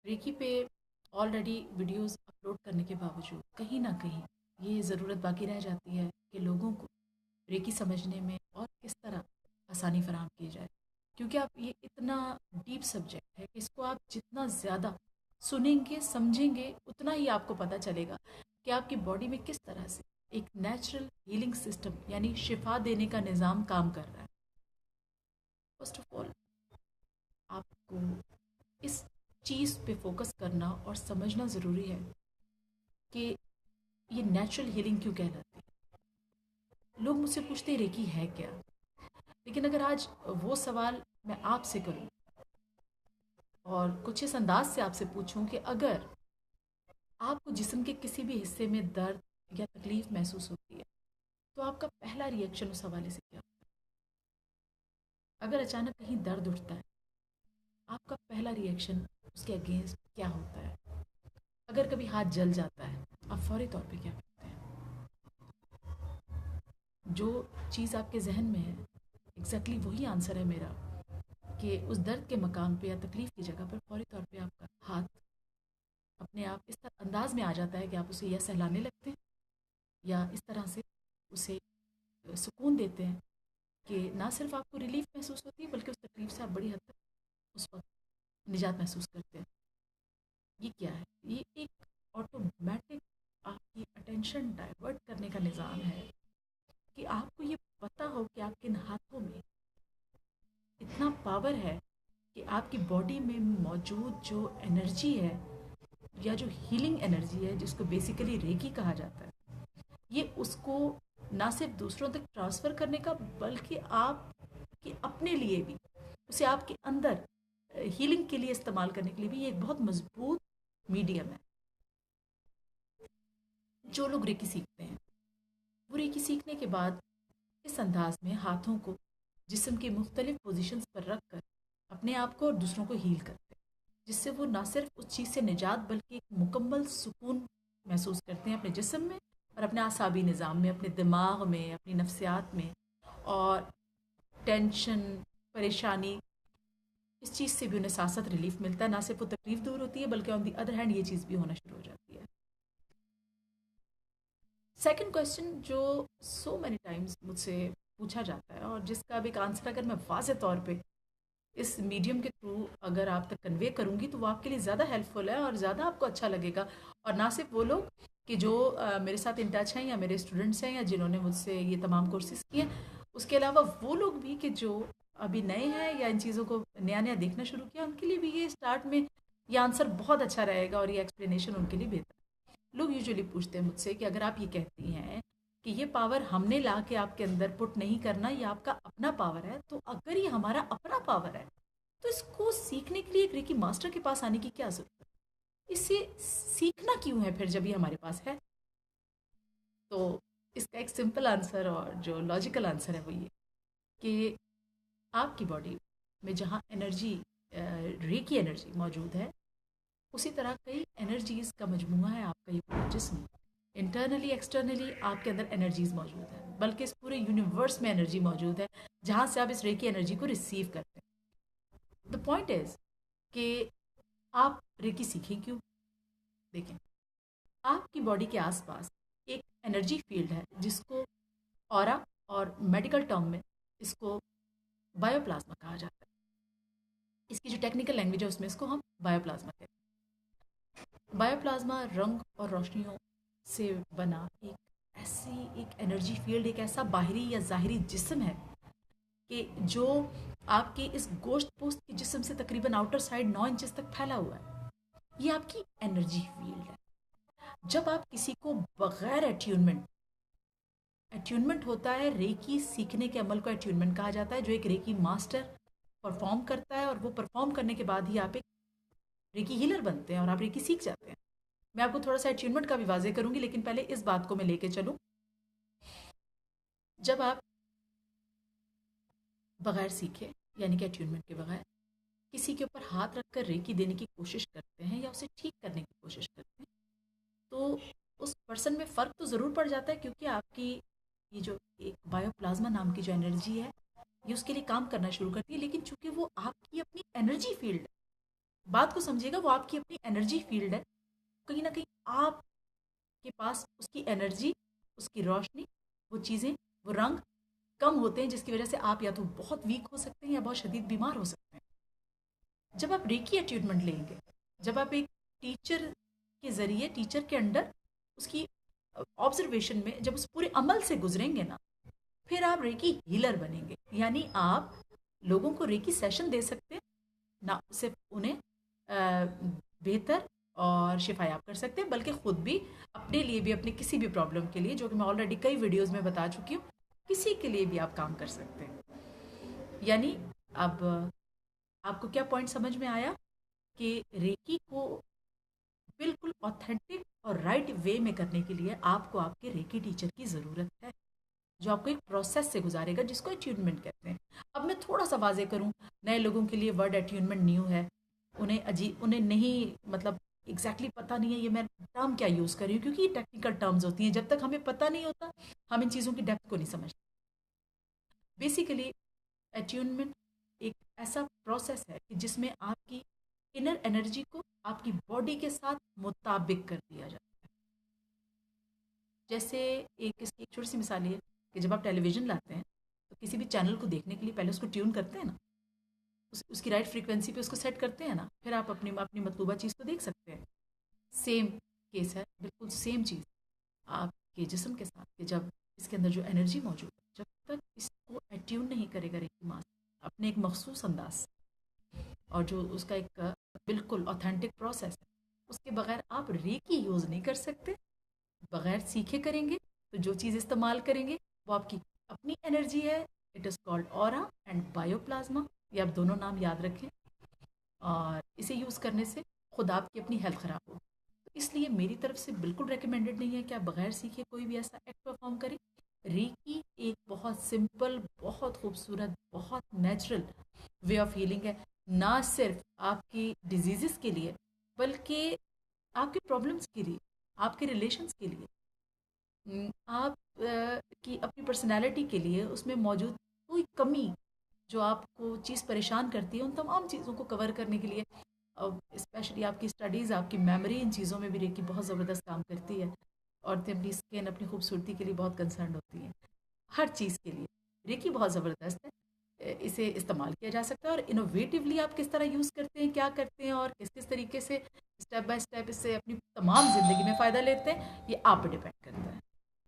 Recce पे already videos upload करने के बावजूद कहीं ना कहीं ये ज़रूरत बाकी रह जाती है कि लोगों को रेकी समझने में और किस तरह आसानी फराहम की जाए, क्योंकि आप ये इतना डीप सब्जेक्ट है कि इसको आप जितना ज़्यादा सुनेंगे समझेंगे उतना ही आपको पता चलेगा कि आपकी बॉडी में किस तरह से एक नेचुरल हीलिंग सिस्टम यानी शिफा देने का निज़ाम काम कर रहा है। फर्स्ट ऑफ ऑल आपको इस चीज़ पे फोकस करना और समझना ज़रूरी है कि ये नेचुरल हीलिंग क्यों कहलाती है। लोग मुझसे पूछते हैं रेकी है क्या, लेकिन अगर आज वो सवाल मैं आपसे करूं और कुछ इस अंदाज से आपसे पूछूं कि अगर आपको जिस्म के किसी भी हिस्से में दर्द या तकलीफ महसूस होती है तो आपका पहला रिएक्शन उस हवाले से क्या होता है। अगर अचानक कहीं दर्द उठता है आपका पहला रिएक्शन उसके अगेंस्ट क्या होता है। अगर कभी हाथ जल जाता है आप फौरी तौर पे क्या करते हैं। जो चीज़ आपके जहन में है एग्जैक्टली वही आंसर है मेरा, कि उस दर्द के मकाम पे या तकलीफ़ की जगह पर फौरी तौर पे आपका हाथ अपने आप इस तरह अंदाज में आ जाता है कि आप उसे या सहलाने लगते हैं या इस तरह से उसे सुकून देते हैं कि ना सिर्फ आपको रिलीफ महसूस होती है बल्कि उस तकलीफ से आप बड़ी हद तक उस वक्त निजात महसूस करते हैं। ये क्या है, ये एक ऑटोमेटिक आपकी अटेंशन डाइवर्ट करने का निज़ाम है कि आपको ये पता हो कि आपके इन हाथों में इतना पावर है कि आपकी बॉडी में मौजूद जो एनर्जी है या जो हीलिंग एनर्जी है जिसको बेसिकली रेकी कहा जाता है, ये उसको ना सिर्फ दूसरों तक ट्रांसफ़र करने का बल्कि आप कि अपने लिए भी उसे आपके अंदर हीलिंग के लिए इस्तेमाल करने के लिए भी ये एक बहुत मजबूत मीडियम है। जो लोग रेकी सीखते हैं वो रेकी सीखने के बाद इस अंदाज में हाथों को जिस्म की मुख्तलिफ पोजीशंस पर रख कर अपने आप को और दूसरों को हील करते हैं, जिससे वो ना सिर्फ उस चीज़ से निजात बल्कि एक मुकम्मल सुकून महसूस करते हैं अपने जिस्म में और अपने आसाबी निज़ाम में, अपने दिमाग में, अपनी नफ्सियात में। और टेंशन, परेशानी, इस चीज़ से भी उन्हें साथ साथ रिलीफ मिलता है। ना सिर्फ वो तकलीफ दूर होती है बल्कि ऑन दी अदर हैंड ये चीज़ भी होना शुरू हो जाती है। सेकंड क्वेश्चन जो सो मैनी टाइम्स मुझसे पूछा जाता है और जिसका अब एक आंसर अगर मैं वाज़े तौर पे इस मीडियम के थ्रू अगर आप तक कन्वे करूँगी तो वो आपके लिए ज़्यादा हेल्पफुल है और ज़्यादा आपको अच्छा लगेगा। और ना सिर्फ वो लोग कि जो मेरे साथ इन टच हैं या मेरे स्टूडेंट्स हैं या जिन्होंने मुझसे ये तमाम कोर्सेज किए हैं, उसके अलावा वो लोग भी कि जो अभी नए हैं या इन चीज़ों को नया नया देखना शुरू किया, उनके लिए भी ये स्टार्ट में ये आंसर बहुत अच्छा रहेगा और ये एक्सप्लेनेशन उनके लिए बेहतर। लोग यूजुअली पूछते हैं मुझसे कि अगर आप ये कहती हैं कि ये पावर हमने ला के आपके अंदर पुट नहीं करना, ये आपका अपना पावर है, तो अगर ये हमारा अपना पावर है तो इसको सीखने के लिए एक रेकी मास्टर के पास आने की क्या ज़रूरत है। इसे सीखना क्यों है फिर जब ये हमारे पास है। तो इसका एक सिंपल आंसर और जो लॉजिकल आंसर है वो ये कि आपकी बॉडी में जहाँ एनर्जी रेकी एनर्जी मौजूद है उसी तरह कई एनर्जीज का मजमूआ है आपका ये पूरा जिस्म। इंटरनली एक्सटर्नली आपके अंदर एनर्जीज मौजूद है, बल्कि इस पूरे यूनिवर्स में एनर्जी मौजूद है जहाँ से आप इस रेकी एनर्जी को रिसीव करते हैं। द पॉइंट इज कि आप रेकी सीखें क्यों। देखें, आपकी बॉडी के आसपास एक एनर्जी फील्ड है जिसको ऑरा और मेडिकल टर्म में इसको बायोप्लाज्मा कहा जाता है। इसकी जो टेक्निकल लैंग्वेज है उसमें इसको हम बायोप्लाज्मा कहते हैं। बायोप्लाज्मा रंग और रोशनियों से बना एक ऐसी एक एनर्जी फील्ड, एक ऐसा बाहरी या ज़ाहिरी जिस्म है कि जो आपके इस गोश्त पोस्ट के जिस्म से तकरीबन आउटर साइड 9 इंचेस तक फैला हुआ है। ये आपकी एनर्जी फील्ड है। जब आप किसी को बगैर एट्यूनमेंट, एट्यूनमेंट होता है रेकी सीखने के अमल को एट्यूनमेंट कहा जाता है, जो एक रेकी मास्टर परफॉर्म करता है और वो परफॉर्म करने के बाद ही आप एक रेकी हीलर बनते हैं और आप रेकी सीख जाते हैं। मैं आपको थोड़ा सा अचीवमेंट का भी वाजे करूंगी, लेकिन पहले इस बात को मैं लेके चलूं। जब आप बगैर सीखे यानी कि अट्यूनमेंट के बगैर किसी के ऊपर हाथ रखकर रेकी देने की कोशिश करते हैं या उसे ठीक करने की कोशिश करते हैं तो उस पर्सन में फ़र्क तो ज़रूर पड़ जाता है, क्योंकि आपकी ये जो एक बायोप्लाज्मा नाम की जो एनर्जी है ये उसके लिए काम करना शुरू करती है। लेकिन चूंकि वो आपकी अपनी एनर्जी फील्ड है بات کو سمجھیے گا، وہ آپ کی اپنی انرجی فیلڈ ہے. کہیں نہ کہیں آپ کے پاس اس کی انرجی، اس کی روشنی، وہ چیزیں، وہ رنگ کم ہوتے ہیں، جس کی وجہ سے آپ یا تو بہت ویک ہو سکتے ہیں یا بہت شدید بیمار ہو سکتے ہیں. جب آپ ریکی اٹیونمنٹ لیں گے، جب آپ ایک ٹیچر کے ذریعے، ٹیچر کے انڈر، اس کی آبزرویشن میں جب اس پورے عمل سے گزریں گے نا، پھر آپ ریکی ہیلر بنیں گے. یعنی آپ لوگوں کو ریکی سیشن دے سکتے ہیں، نہ صرف انہیں بہتر اور شفا یاب کر سکتے ہیں، بلکہ خود بھی اپنے لیے بھی، اپنی کسی بھی پرابلم کے لیے، جو کہ میں آلریڈی کئی ویڈیوز میں بتا چکی ہوں، کسی کے لیے بھی آپ کام کر سکتے ہیں. یعنی اب آپ کو کیا پوائنٹ سمجھ میں آیا کہ ریکی کو بالکل آتھینٹک اور رائٹ وے میں کرنے کے لیے آپ کو آپ کے ریکی ٹیچر کی ضرورت ہے، جو آپ کو ایک پروسیس سے گزارے گا، جس کو اٹیونمنٹ کہتے ہیں. اب میں تھوڑا سا واضح کروں، نئے لوگوں کے لیے ورڈ اٹیونمنٹ نیو ہے، انہیں نہیں، مطلب ایگزیکٹلی پتہ نہیں ہے یہ میں ٹرم کیا یوز کر رہی ہوں، کیونکہ یہ ٹیکنیکل ٹرمز ہوتی ہیں. جب تک ہمیں پتہ نہیں ہوتا، ہم ان چیزوں کی ڈیپتھ کو نہیں سمجھتے. بیسیکلی اٹیونمنٹ ایک ایسا پروسیس ہے کہ جس میں آپ کی انر انرجی کو آپ کی باڈی کے ساتھ مطابق کر دیا جاتا ہے. جیسے اس کی ایک چھوٹی سی مثال یہ ہے کہ جب آپ ٹیلی ویژن لاتے ہیں تو کسی بھی چینل کو دیکھنے کے لیے پہلے اس کو ٹیون کرتے ہیں نا، اس کی رائٹ فریکوینسی پہ اس کو سیٹ کرتے ہیں نا، پھر آپ اپنی مطلوبہ چیز کو دیکھ سکتے ہیں. سیم کیس ہے، بالکل سیم چیز آپ کے جسم کے ساتھ، کہ جب اس کے اندر جو انرجی موجود ہے، جب تک اس کو اٹیون نہیں کرے گا ریکی ماسٹر اپنے ایک مخصوص انداز سے، اور جو اس کا ایک بالکل اوتھینٹک پروسیس ہے، اس کے بغیر آپ ریکی یوز نہیں کر سکتے. بغیر سیکھے کریں گے تو جو چیز استعمال کریں گے وہ آپ کی اپنی انرجی ہے. It is called aura and bio plasma. یہ آپ دونوں نام یاد رکھیں، اور اسے یوز کرنے سے خود آپ کی اپنی ہیلتھ خراب ہو. تو اس لیے میری طرف سے بالکل ریکمینڈڈ نہیں ہے کہ آپ بغیر سیکھے کوئی بھی ایسا ایکٹ پرفارم کریں. ریکی ایک بہت سمپل، بہت خوبصورت، بہت نیچرل وے آف ہیلنگ ہے، نہ صرف آپ کی ڈیزیزز کے لیے، بلکہ آپ کے پرابلمس کے لیے، آپ کے ریلیشنس کے لیے، آپ کی اپنی پرسنالٹی کے لیے. اس میں موجود کوئی کمی جو آپ کو چیز پریشان کرتی ہے، ان تمام چیزوں کو کور کرنے کے لیے، اسپیشلی آپ کی اسٹڈیز، آپ کی میموری، ان چیزوں میں بھی ریکی بہت زبردست کام کرتی ہے. عورتیں اپنی اسکن، اپنی خوبصورتی کے لیے بہت کنسرنڈ ہوتی ہیں. ہر چیز کے لیے ریکی بہت زبردست ہے. اسے استعمال کیا جا سکتا ہے، اور انوویٹیولی آپ کس طرح یوز کرتے ہیں، کیا کرتے ہیں، اور کس کس طریقے سے اسٹیپ بائی اسٹیپ اس سے اپنی تمام زندگی میں فائدہ لیتے ہیں، یہ آپ پہ ڈپینڈ